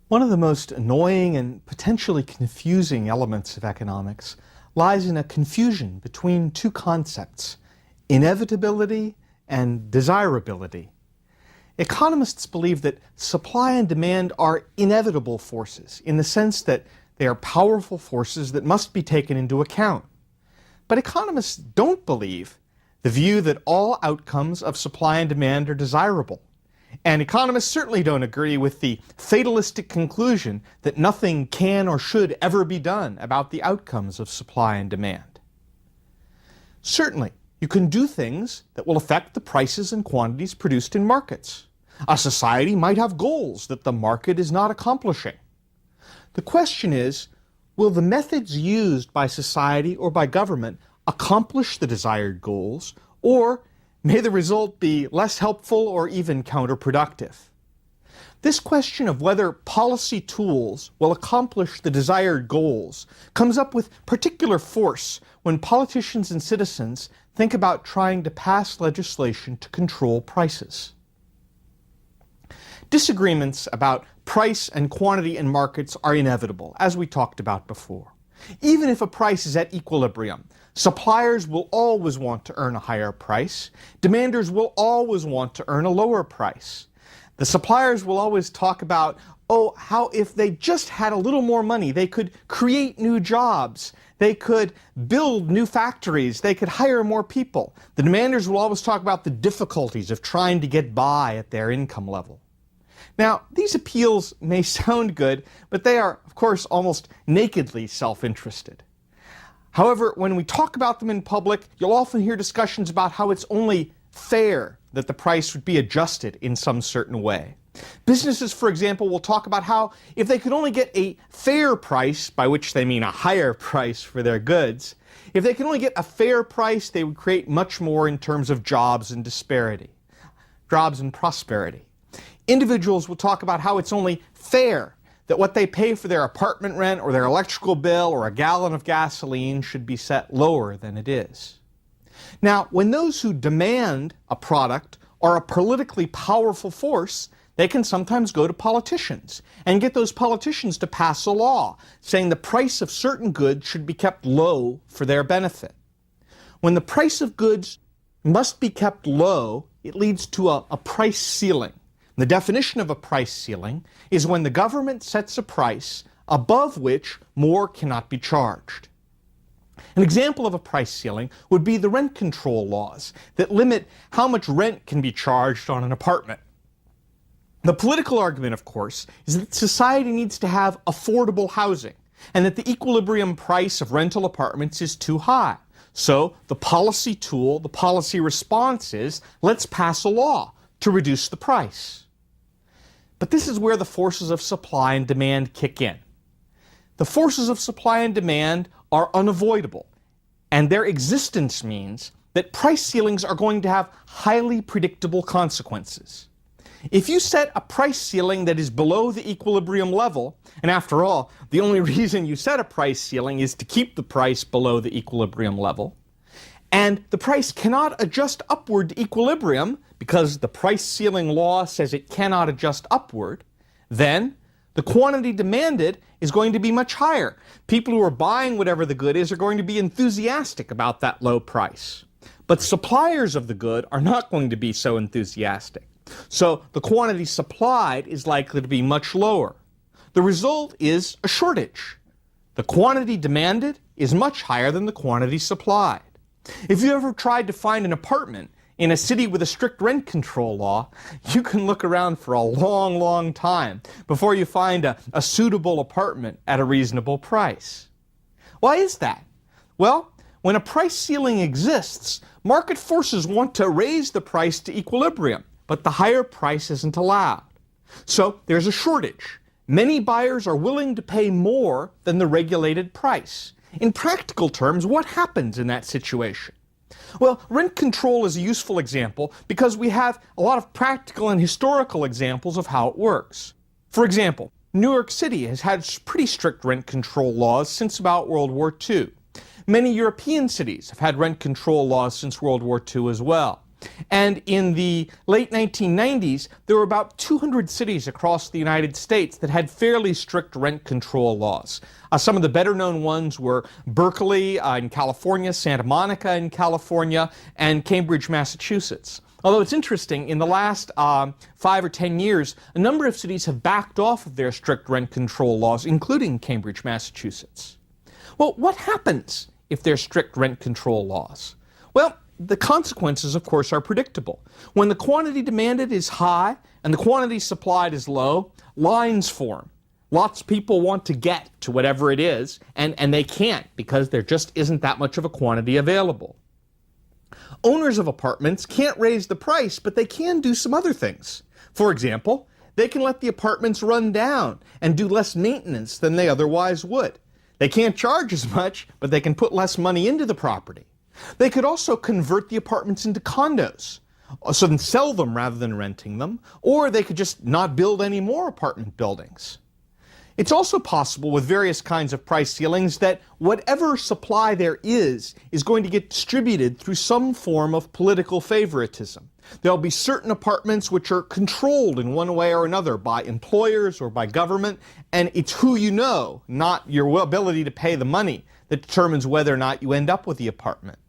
One of the most annoying and potentially confusing elements of economics lies in a confusion between two concepts, inevitability and desirability. Economists believe that supply and demand are inevitable forces in the sense that they are powerful forces that must be taken into account. But economists don't believe the view that all outcomes of supply and demand are desirable. And economists certainly don't agree with the fatalistic conclusion that nothing can or should ever be done about the outcomes of supply and demand. Certainly, you can do things that will affect the prices and quantities produced in markets. A society might have goals that the market is not accomplishing. The question is, will the methods used by society or by government accomplish the desired goals, or may the result be less helpful or even counterproductive? This question of whether policy tools will accomplish the desired goals comes up with particular force when politicians and citizens think about trying to pass legislation to control prices. Disagreements about price and quantity in markets are inevitable, as we talked about before. Even if a price is at equilibrium, suppliers will always want to earn a higher price. Demanders will always want to earn a lower price. The suppliers will always talk about, how if they just had a little more money, they could create new jobs, they could build new factories, they could hire more people. The demanders will always talk about the difficulties of trying to get by at their income level. Now, these appeals may sound good, but they are, of course, almost nakedly self-interested. However, when we talk about them in public, you'll often hear discussions about how it's only fair that the price would be adjusted in some certain way. Businesses, for example, will talk about how if they could only get a fair price, by which they mean a higher price for their goods, if they could only get a fair price, they would create much more in terms of jobs and prosperity. Individuals will talk about how it's only fair that what they pay for their apartment rent or their electrical bill or a gallon of gasoline should be set lower than it is. Now, when those who demand a product are a politically powerful force, they can sometimes go to politicians and get those politicians to pass a law saying the price of certain goods should be kept low for their benefit. When the price of goods must be kept low, it leads to a price ceiling. The definition of a price ceiling is when the government sets a price above which more cannot be charged. An example of a price ceiling would be the rent control laws that limit how much rent can be charged on an apartment. The political argument, of course, is that society needs to have affordable housing and that the equilibrium price of rental apartments is too high. So the policy tool, the policy response is, let's pass a law to reduce the price. But this is where the forces of supply and demand kick in. The forces of supply and demand are unavoidable, and their existence means that price ceilings are going to have highly predictable consequences. If you set a price ceiling that is below the equilibrium level, and after all, the only reason you set a price ceiling is to keep the price below the equilibrium level, and the price cannot adjust upward to equilibrium because the price ceiling law says it cannot adjust upward, then the quantity demanded is going to be much higher. People who are buying whatever the good is are going to be enthusiastic about that low price. But suppliers of the good are not going to be so enthusiastic. So the quantity supplied is likely to be much lower. The result is a shortage. The quantity demanded is much higher than the quantity supplied. If you ever tried to find an apartment in a city with a strict rent control law, you can look around for a long, long time before you find a suitable apartment at a reasonable price. Why is that? Well, when a price ceiling exists, market forces want to raise the price to equilibrium, but the higher price isn't allowed. So there's a shortage. Many buyers are willing to pay more than the regulated price. In practical terms, what happens in that situation? Well, rent control is a useful example because we have a lot of practical and historical examples of how it works. For example, New York City has had pretty strict rent control laws since about World War II. Many European cities have had rent control laws since World War II as well. And in the late 1990s, there were about 200 cities across the United States that had fairly strict rent control laws. Some of the better known ones were Berkeley in California, Santa Monica in California, and Cambridge, Massachusetts. Although it's interesting, in the last 5 or 10 years, a number of cities have backed off of their strict rent control laws, including Cambridge, Massachusetts. Well, what happens if there's strict rent control laws? Well, the consequences, of course, are predictable. When the quantity demanded is high and the quantity supplied is low, lines form. Lots of people want to get to whatever it is, and they can't because there just isn't that much of a quantity available. Owners of apartments can't raise the price, but they can do some other things. For example, they can let the apartments run down and do less maintenance than they otherwise would. They can't charge as much, but they can put less money into the property. They could also convert the apartments into condos, so then sell them rather than renting them, or they could just not build any more apartment buildings. It's also possible with various kinds of price ceilings that whatever supply there is going to get distributed through some form of political favoritism. There'll be certain apartments which are controlled in one way or another by employers or by government, and it's who you know, not your ability to pay the money, that determines whether or not you end up with the apartment.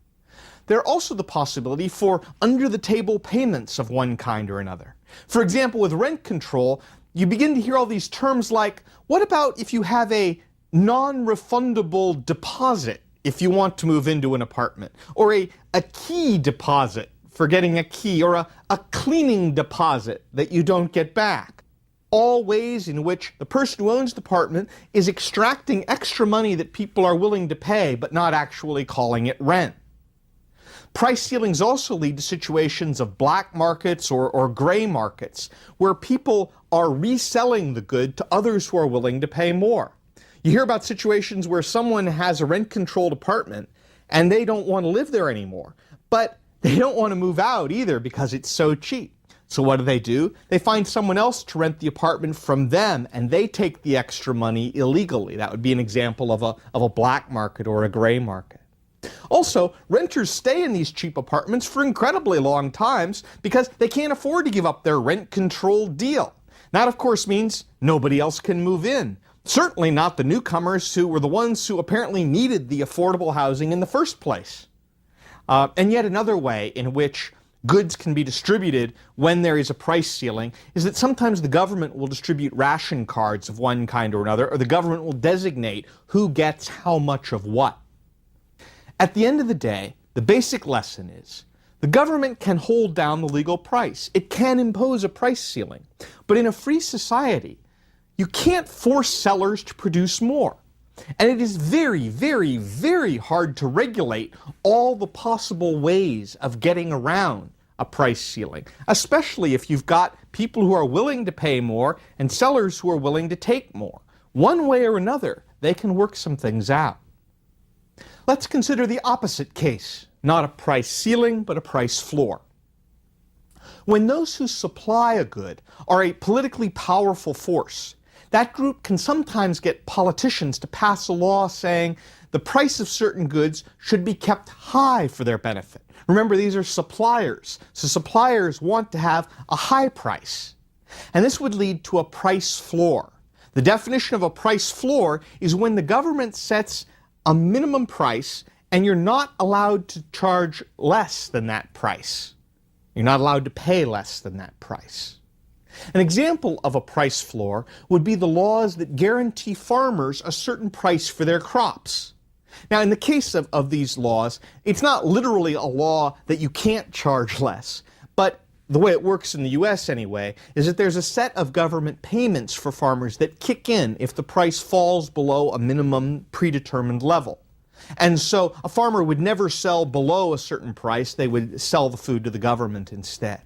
There's also the possibility for under-the-table payments of one kind or another. For example, with rent control, you begin to hear all these terms like, what about if you have a non-refundable deposit if you want to move into an apartment? Or a key deposit for getting a key, or a cleaning deposit that you don't get back. All ways in which the person who owns the apartment is extracting extra money that people are willing to pay, but not actually calling it rent. Price ceilings also lead to situations of black markets or gray markets, where people are reselling the good to others who are willing to pay more. You hear about situations where someone has a rent-controlled apartment and they don't want to live there anymore, but they don't want to move out either because it's so cheap. So what do? They find someone else to rent the apartment from them, and they take the extra money illegally. That would be an example of a black market or a gray market. Also, renters stay in these cheap apartments for incredibly long times because they can't afford to give up their rent-controlled deal. That, of course, means nobody else can move in. Certainly not the newcomers who were the ones who apparently needed the affordable housing in the first place. And yet another way in which goods can be distributed when there is a price ceiling is that sometimes the government will distribute ration cards of one kind or another, or the government will designate who gets how much of what. At the end of the day, the basic lesson is the government can hold down the legal price. It can impose a price ceiling. But in a free society, you can't force sellers to produce more. And it is very, very, very hard to regulate all the possible ways of getting around a price ceiling, especially if you've got people who are willing to pay more and sellers who are willing to take more. One way or another, they can work some things out. Let's consider the opposite case, not a price ceiling, but a price floor. When those who supply a good are a politically powerful force, that group can sometimes get politicians to pass a law saying the price of certain goods should be kept high for their benefit. Remember, these are suppliers, so suppliers want to have a high price. And this would lead to a price floor. The definition of a price floor is when the government sets a minimum price and you're not allowed to charge less than that price. You're not allowed to pay less than that price. An example of a price floor would be the laws that guarantee farmers a certain price for their crops. Now, in the case of these laws, it's not literally a law that you can't charge less, but the way it works in the US anyway, is that there's a set of government payments for farmers that kick in if the price falls below a minimum predetermined level. And so a farmer would never sell below a certain price, they would sell the food to the government instead.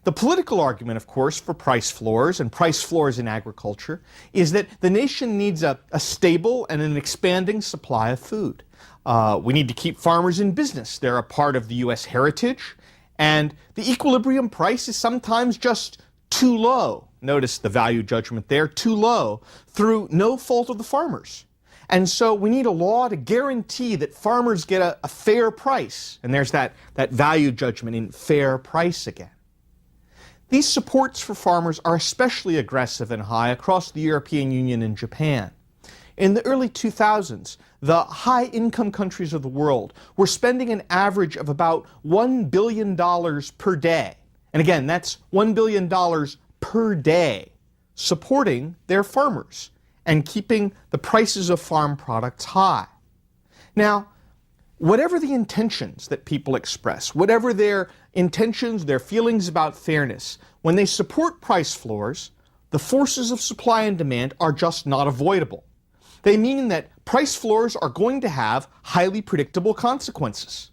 The political argument, of course, for price floors and price floors in agriculture is that the nation needs a stable and an expanding supply of food. We need to keep farmers in business. They're a part of the U.S. heritage, and the equilibrium price is sometimes just too low. Notice the value judgment there, too low, through no fault of the farmers. And so we need a law to guarantee that farmers get a fair price. And there's that value judgment in fair price again. These supports for farmers are especially aggressive and high across the European Union and Japan. In the early 2000s, the high-income countries of the world were spending an average of about $1 billion per day. And again, that's $1 billion per day supporting their farmers and keeping the prices of farm products high. Now, whatever the intentions that people express, whatever their intentions, their feelings about fairness, when they support price floors, the forces of supply and demand are just not avoidable. They mean that price floors are going to have highly predictable consequences.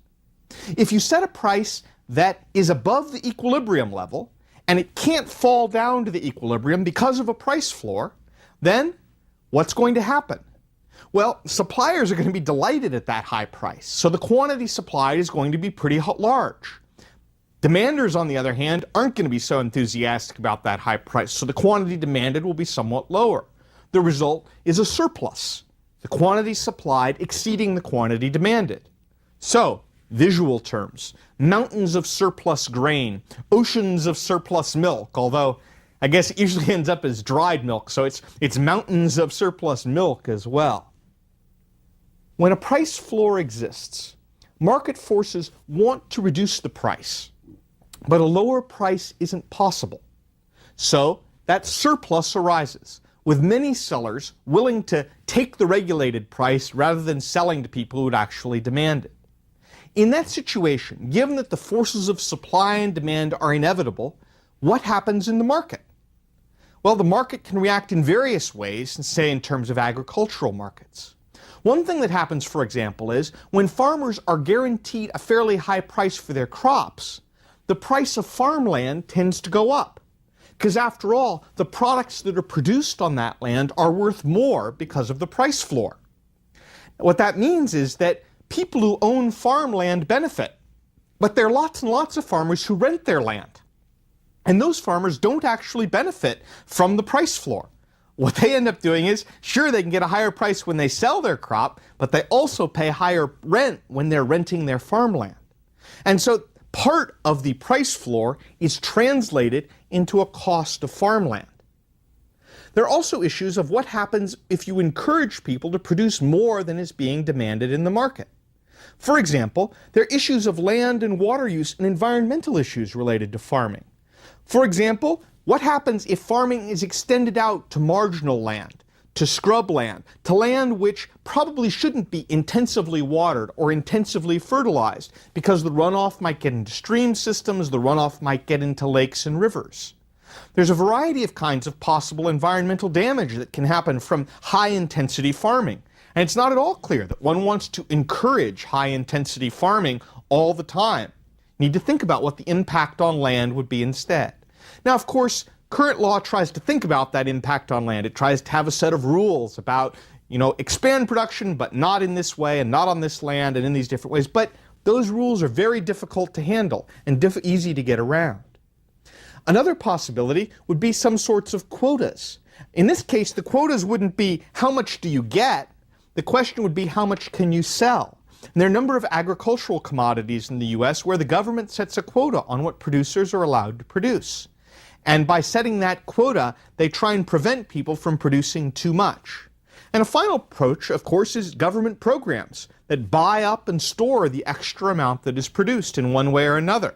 If you set a price that is above the equilibrium level, and it can't fall down to the equilibrium because of a price floor, then what's going to happen? Well, suppliers are going to be delighted at that high price, so the quantity supplied is going to be pretty large. Demanders, on the other hand, aren't going to be so enthusiastic about that high price, so the quantity demanded will be somewhat lower. The result is a surplus, the quantity supplied exceeding the quantity demanded. So, visual terms, mountains of surplus grain, oceans of surplus milk, although I guess it usually ends up as dried milk, so it's mountains of surplus milk as well. When a price floor exists, market forces want to reduce the price, but a lower price isn't possible. So that surplus arises, with many sellers willing to take the regulated price rather than selling to people who would actually demand it. In that situation, given that the forces of supply and demand are inevitable, what happens in the market? Well, the market can react in various ways, say in terms of agricultural markets. One thing that happens, for example, is when farmers are guaranteed a fairly high price for their crops, the price of farmland tends to go up. Because after all, the products that are produced on that land are worth more because of the price floor. What that means is that people who own farmland benefit, but there are lots and lots of farmers who rent their land. And those farmers don't actually benefit from the price floor. What they end up doing is, sure, they can get a higher price when they sell their crop, but they also pay higher rent when they're renting their farmland. And so part of the price floor is translated into a cost of farmland. There are also issues of what happens if you encourage people to produce more than is being demanded in the market. For example, there are issues of land and water use and environmental issues related to farming. For example, what happens if farming is extended out to marginal land, to scrubland, to land which probably shouldn't be intensively watered or intensively fertilized because the runoff might get into stream systems, the runoff might get into lakes and rivers. There's a variety of kinds of possible environmental damage that can happen from high-intensity farming. And it's not at all clear that one wants to encourage high-intensity farming all the time. You need to think about what the impact on land would be instead. Now, of course, current law tries to think about that impact on land. It tries to have a set of rules about, expand production, but not in this way and not on this land and in these different ways. But those rules are very difficult to handle and easy to get around. Another possibility would be some sorts of quotas. In this case, the quotas wouldn't be how much do you get? The question would be how much can you sell? And there are a number of agricultural commodities in the U.S. where the government sets a quota on what producers are allowed to produce. And by setting that quota, they try and prevent people from producing too much. And a final approach, of course, is government programs that buy up and store the extra amount that is produced in one way or another.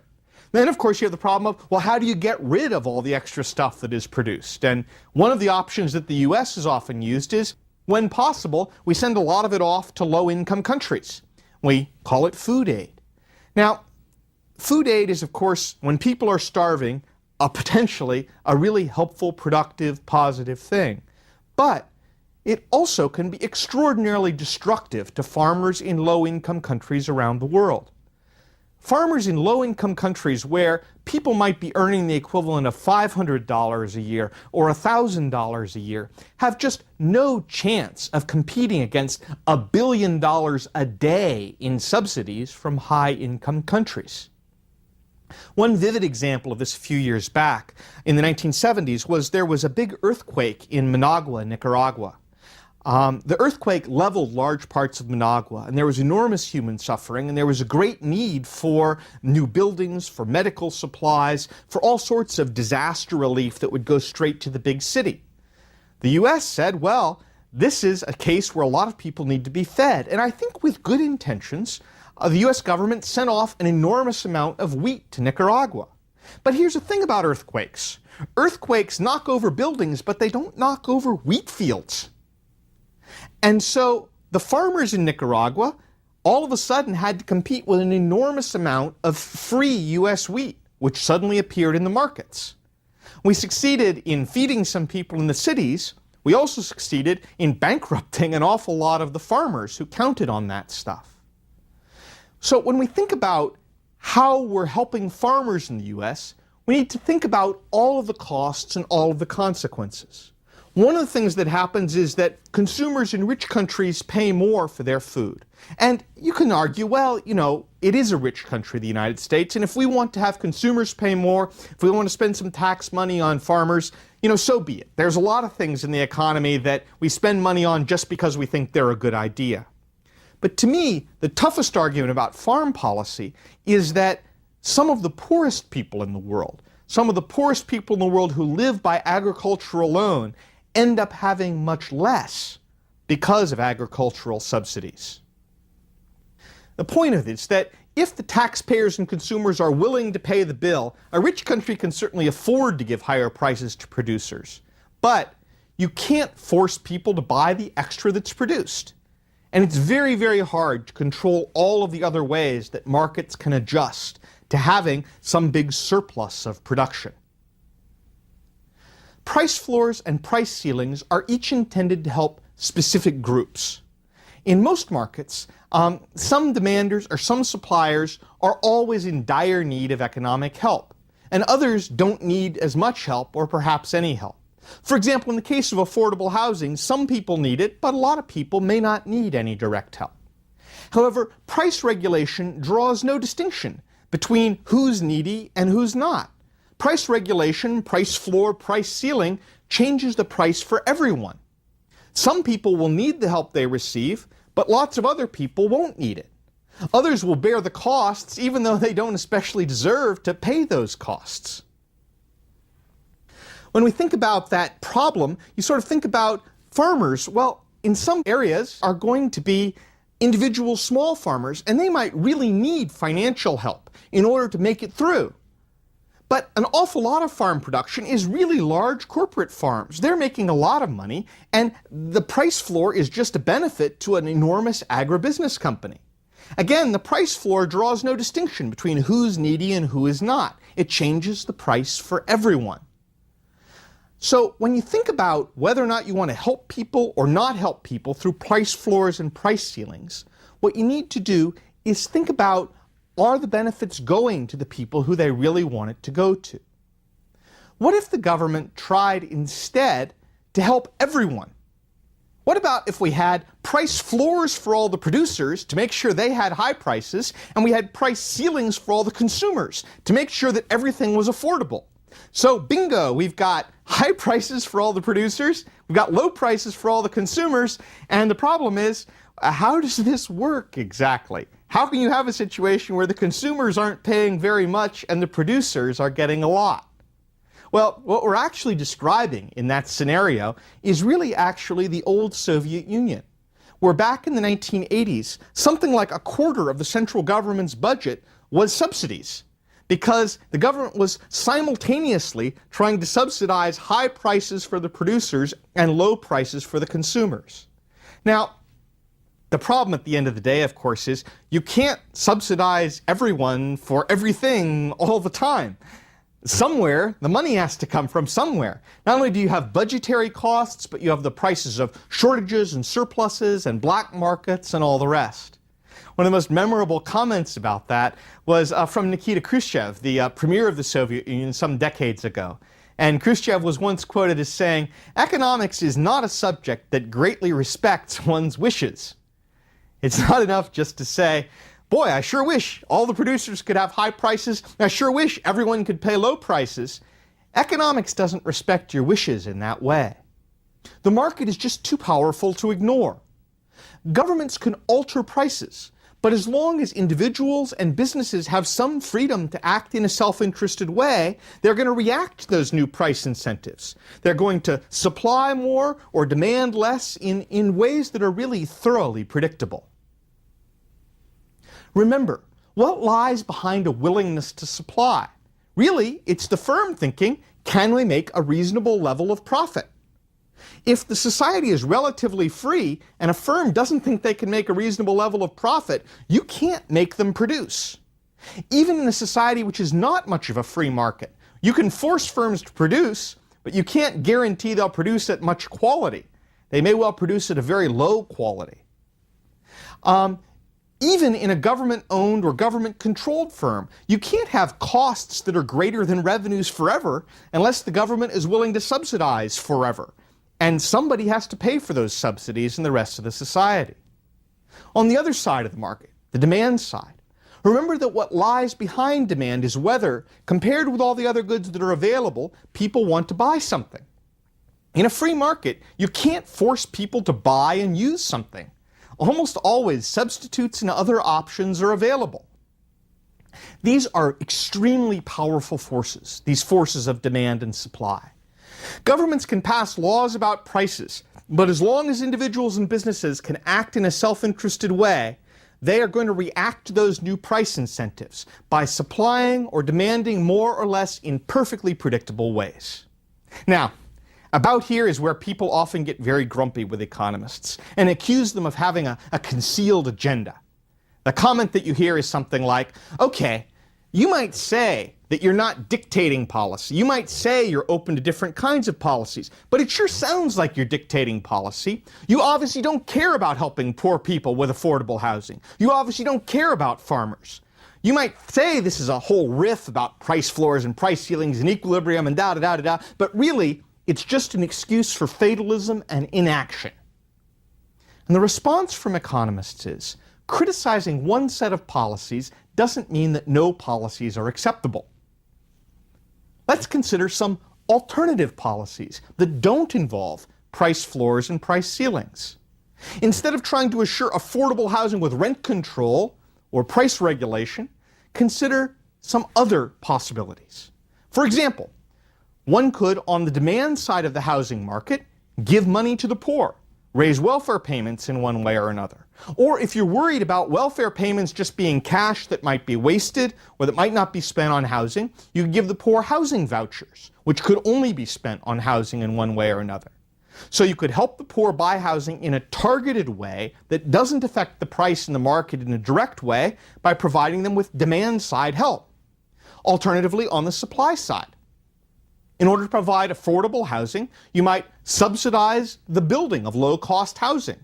Then, of course, you have the problem of, well, how do you get rid of all the extra stuff that is produced? And one of the options that the U.S. has often used is, when possible, we send a lot of it off to low-income countries. We call it food aid. Now, food aid is, of course, when people are starving, potentially a really helpful, productive, positive thing. But it also can be extraordinarily destructive to farmers in low-income countries around the world. Farmers in low-income countries where people might be earning the equivalent of $500 a year or $1,000 a year have just no chance of competing against $1 billion a day in subsidies from high-income countries. One vivid example of this a few years back in the 1970s was there was a big earthquake in Managua, Nicaragua. The earthquake leveled large parts of Managua, and there was enormous human suffering, and there was a great need for new buildings, for medical supplies, for all sorts of disaster relief that would go straight to the big city. The U.S. said, well, this is a case where a lot of people need to be fed. And I think with good intentions, the U.S. government sent off an enormous amount of wheat to Nicaragua. But here's the thing about earthquakes. Earthquakes knock over buildings, but they don't knock over wheat fields. And so the farmers in Nicaragua all of a sudden had to compete with an enormous amount of free U.S. wheat, which suddenly appeared in the markets. We succeeded in feeding some people in the cities. We also succeeded in bankrupting an awful lot of the farmers who counted on that stuff. So when we think about how we're helping farmers in the U.S., we need to think about all of the costs and all of the consequences. One of the things that happens is that consumers in rich countries pay more for their food. And you can argue, well, it is a rich country, the United States, and if we want to have consumers pay more, if we want to spend some tax money on farmers, so be it. There's a lot of things in the economy that we spend money on just because we think they're a good idea. But to me, the toughest argument about farm policy is that some of the poorest people in the world, some of the poorest people in the world who live by agriculture alone, end up having much less because of agricultural subsidies. The point of it is that if the taxpayers and consumers are willing to pay the bill, a rich country can certainly afford to give higher prices to producers. But you can't force people to buy the extra that's produced. And it's very, very hard to control all of the other ways that markets can adjust to having some big surplus of production. Price floors and price ceilings are each intended to help specific groups. In most markets, some demanders or some suppliers are always in dire need of economic help, and others don't need as much help or perhaps any help. For example, in the case of affordable housing, some people need it, but a lot of people may not need any direct help. However, price regulation draws no distinction between who's needy and who's not. Price regulation, price floor, price ceiling changes the price for everyone. Some people will need the help they receive, but lots of other people won't need it. Others will bear the costs even though they don't especially deserve to pay those costs. When we think about that problem, you sort of think about farmers. Well, in some areas are going to be individual small farmers, and they might really need financial help in order to make it through. But an awful lot of farm production is really large corporate farms. They're making a lot of money, and the price floor is just a benefit to an enormous agribusiness company. Again, the price floor draws no distinction between who's needy and who is not. It changes the price for everyone. So when you think about whether or not you want to help people or not help people through price floors and price ceilings, what you need to do is think about, are the benefits going to the people who they really want it to go to? What if the government tried instead to help everyone? What about if we had price floors for all the producers to make sure they had high prices, and we had price ceilings for all the consumers to make sure that everything was affordable? So bingo, we've got high prices for all the producers, we've got low prices for all the consumers, and the problem is, how does this work exactly? How can you have a situation where the consumers aren't paying very much and the producers are getting a lot? Well, what we're actually describing in that scenario is really actually the old Soviet Union, where back in the 1980s, something like a quarter of the central government's budget was subsidies, because the government was simultaneously trying to subsidize high prices for the producers and low prices for the consumers. Now, the problem at the end of the day, of course, is you can't subsidize everyone for everything all the time. Somewhere, the money has to come from somewhere. Not only do you have budgetary costs, but you have the prices of shortages and surpluses and black markets and all the rest. One of the most memorable comments about that was from Nikita Khrushchev, the premier of the Soviet Union some decades ago. And Khrushchev was once quoted as saying, "Economics is not a subject that greatly respects one's wishes." It's not enough just to say, boy, I sure wish all the producers could have high prices. I sure wish everyone could pay low prices. Economics doesn't respect your wishes in that way. The market is just too powerful to ignore. Governments can alter prices, but as long as individuals and businesses have some freedom to act in a self-interested way, they're going to react to those new price incentives. They're going to supply more or demand less in ways that are really thoroughly predictable. Remember, what lies behind a willingness to supply? Really, it's the firm thinking, can we make a reasonable level of profit? If the society is relatively free and a firm doesn't think they can make a reasonable level of profit, you can't make them produce. Even in a society which is not much of a free market, you can force firms to produce, but you can't guarantee they'll produce at much quality. They may well produce at a very low quality. Even in a government-owned or government-controlled firm, you can't have costs that are greater than revenues forever unless the government is willing to subsidize forever. And somebody has to pay for those subsidies in the rest of the society. On the other side of the market, the demand side, remember that what lies behind demand is whether, compared with all the other goods that are available, people want to buy something. In a free market, you can't force people to buy and use something. Almost always, substitutes and other options are available. These are extremely powerful forces, these forces of demand and supply. Governments can pass laws about prices, but as long as individuals and businesses can act in a self-interested way, they are going to react to those new price incentives by supplying or demanding more or less in perfectly predictable ways. Now, about here is where people often get very grumpy with economists and accuse them of having a concealed agenda. The comment that you hear is something like, okay, you might say that you're not dictating policy. You might say you're open to different kinds of policies, but it sure sounds like you're dictating policy. You obviously don't care about helping poor people with affordable housing. You obviously don't care about farmers. You might say this is a whole riff about price floors and price ceilings and equilibrium and da-da-da-da-da, but really, it's just an excuse for fatalism and inaction. And the response from economists is, criticizing one set of policies doesn't mean that no policies are acceptable. Let's consider some alternative policies that don't involve price floors and price ceilings. Instead of trying to assure affordable housing with rent control or price regulation, consider some other possibilities. For example, one could, on the demand side of the housing market, give money to the poor, raise welfare payments in one way or another. Or if you're worried about welfare payments just being cash that might be wasted or that might not be spent on housing, you could give the poor housing vouchers, which could only be spent on housing in one way or another. So you could help the poor buy housing in a targeted way that doesn't affect the price in the market in a direct way by providing them with demand-side help. Alternatively, on the supply side, in order to provide affordable housing, you might subsidize the building of low-cost housing.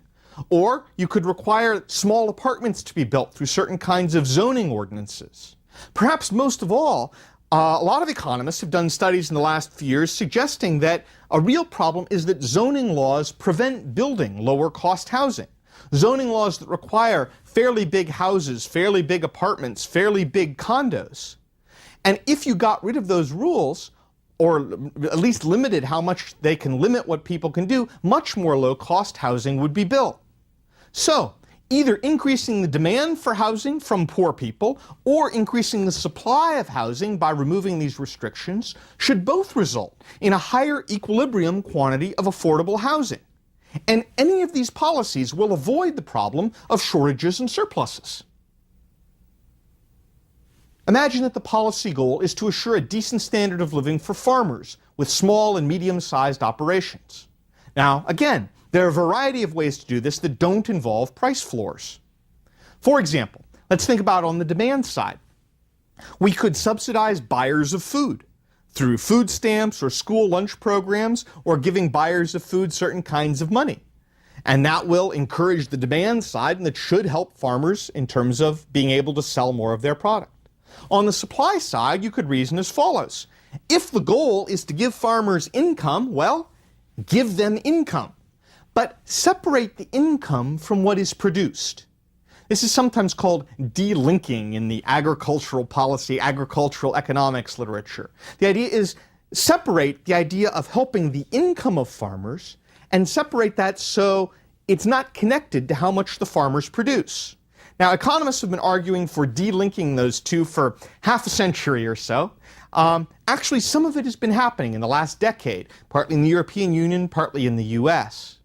Or you could require small apartments to be built through certain kinds of zoning ordinances. Perhaps most of all, a lot of economists have done studies in the last few years suggesting that a real problem is that zoning laws prevent building lower-cost housing. Zoning laws that require fairly big houses, fairly big apartments, fairly big condos. And if you got rid of those rules, or at least limited how much they can limit what people can do, much more low-cost housing would be built. So, either increasing the demand for housing from poor people or increasing the supply of housing by removing these restrictions should both result in a higher equilibrium quantity of affordable housing. And any of these policies will avoid the problem of shortages and surpluses. Imagine that the policy goal is to assure a decent standard of living for farmers with small and medium-sized operations. Now, again, there are a variety of ways to do this that don't involve price floors. For example, let's think about on the demand side. We could subsidize buyers of food through food stamps or school lunch programs or giving buyers of food certain kinds of money. And that will encourage the demand side and that should help farmers in terms of being able to sell more of their product. On the supply side, you could reason as follows. If the goal is to give farmers income, well, give them income. But separate the income from what is produced. This is sometimes called delinking in the agricultural policy, agricultural economics literature. The idea is separate the idea of helping the income of farmers and separate that so it's not connected to how much the farmers produce. Now, economists have been arguing for delinking those two for half a century or so. Actually, some of it has been happening in the last decade, partly in the European Union, partly in the US.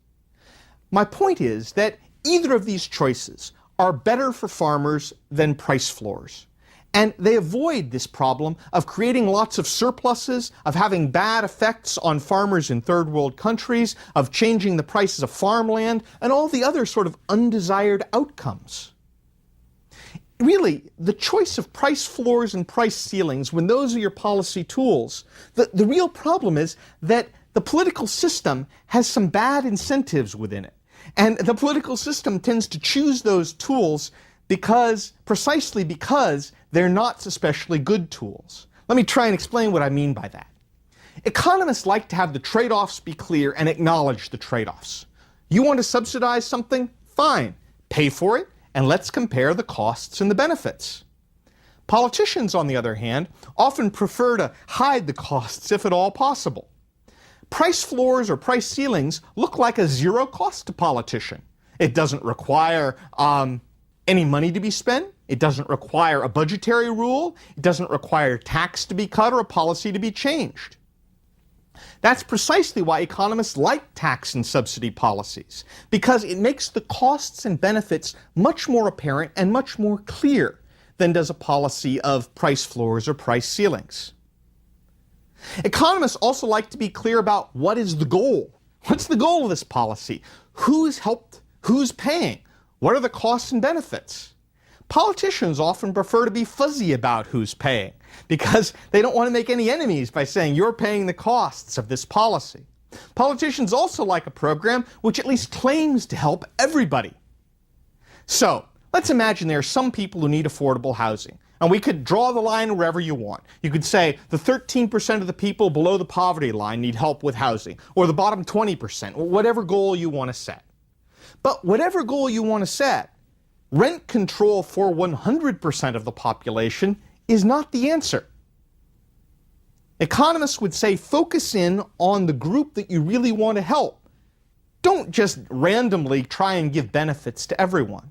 My point is that either of these choices are better for farmers than price floors. And they avoid this problem of creating lots of surpluses, of having bad effects on farmers in third world countries, of changing the prices of farmland, and all the other sort of undesired outcomes. Really, the choice of price floors and price ceilings, when those are your policy tools, the real problem is that the political system has some bad incentives within it. And the political system tends to choose those tools precisely because they're not especially good tools. Let me try and explain what I mean by that. Economists like to have the trade-offs be clear and acknowledge the trade-offs. You want to subsidize something? Fine. Pay for it, and let's compare the costs and the benefits. Politicians, on the other hand, often prefer to hide the costs if at all possible. Price floors or price ceilings look like a zero cost to politician. It doesn't require any money to be spent. It doesn't require a budgetary rule. It doesn't require tax to be cut or a policy to be changed. That's precisely why economists like tax and subsidy policies, because it makes the costs and benefits much more apparent and much more clear than does a policy of price floors or price ceilings. Economists also like to be clear about what is the goal. What's the goal of this policy? Who's helped? Who's paying? What are the costs and benefits? Politicians often prefer to be fuzzy about who's paying because they don't want to make any enemies by saying you're paying the costs of this policy. Politicians also like a program which at least claims to help everybody. So, let's imagine there are some people who need affordable housing. And we could draw the line wherever you want. You could say the 13% of the people below the poverty line need help with housing, or the bottom 20%, or whatever goal you want to set. But whatever goal you want to set, rent control for 100% of the population is not the answer. Economists would say focus in on the group that you really want to help. Don't just randomly try and give benefits to everyone.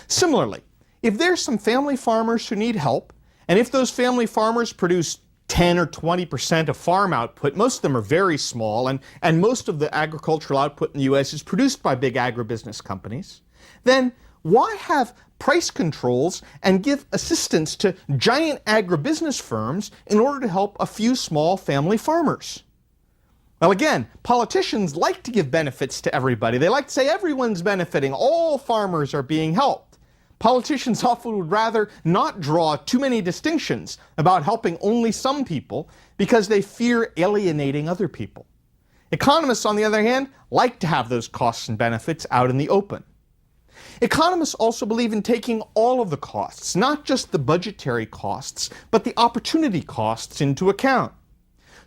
Similarly, if there's some family farmers who need help, and if those family farmers produce 10 or 20% of farm output, most of them are very small, and most of the agricultural output in the U.S. is produced by big agribusiness companies, then why have price controls and give assistance to giant agribusiness firms in order to help a few small family farmers? Well, again, politicians like to give benefits to everybody. They like to say everyone's benefiting, all farmers are being helped. Politicians often would rather not draw too many distinctions about helping only some people because they fear alienating other people. Economists, on the other hand, like to have those costs and benefits out in the open. Economists also believe in taking all of the costs, not just the budgetary costs, but the opportunity costs into account.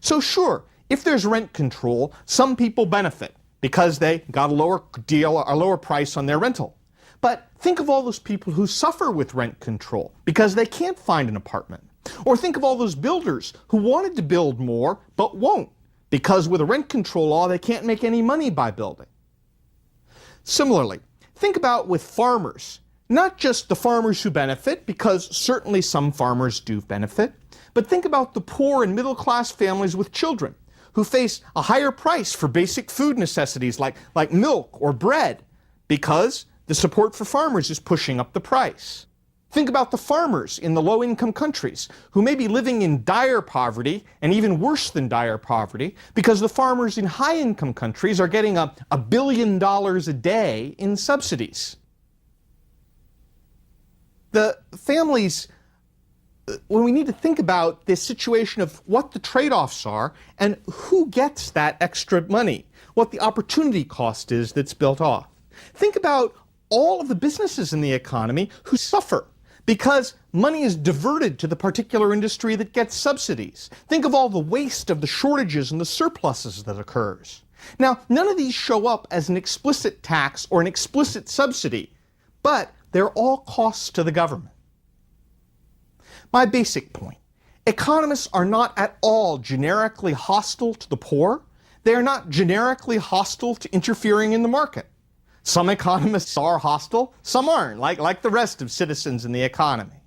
So sure, if there's rent control, some people benefit because they got a lower price on their rental. But think of all those people who suffer with rent control because they can't find an apartment. Or think of all those builders who wanted to build more but won't because with a rent control law they can't make any money by building. Similarly, think about with farmers, not just the farmers who benefit, because certainly some farmers do benefit, but think about the poor and middle class families with children who face a higher price for basic food necessities like milk or bread because the support for farmers is pushing up the price. Think about the farmers in the low-income countries who may be living in dire poverty, and even worse than dire poverty, because the farmers in high-income countries are getting $1 billion a day in subsidies. The families, when we need to think about this situation of what the trade-offs are and who gets that extra money, what the opportunity cost is that's built off. Think about all of the businesses in the economy who suffer because money is diverted to the particular industry that gets subsidies. Think of all the waste of the shortages and the surpluses that occurs. Now, none of these show up as an explicit tax or an explicit subsidy, but they're all costs to the government. My basic point, economists are not at all generically hostile to the poor. They are not generically hostile to interfering in the market. Some economists are hostile, some aren't, like the rest of citizens in the economy.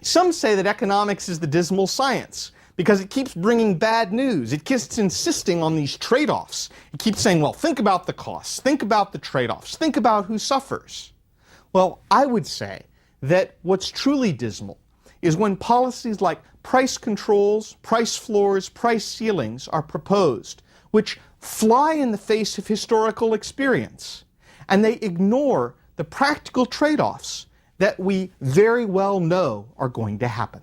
Some say that economics is the dismal science because it keeps bringing bad news. It keeps insisting on these trade-offs. It keeps saying, well, think about the costs, think about the trade-offs, think about who suffers. Well, I would say that what's truly dismal is when policies like price controls, price floors, price ceilings are proposed, which fly in the face of historical experience, and they ignore the practical trade-offs that we very well know are going to happen.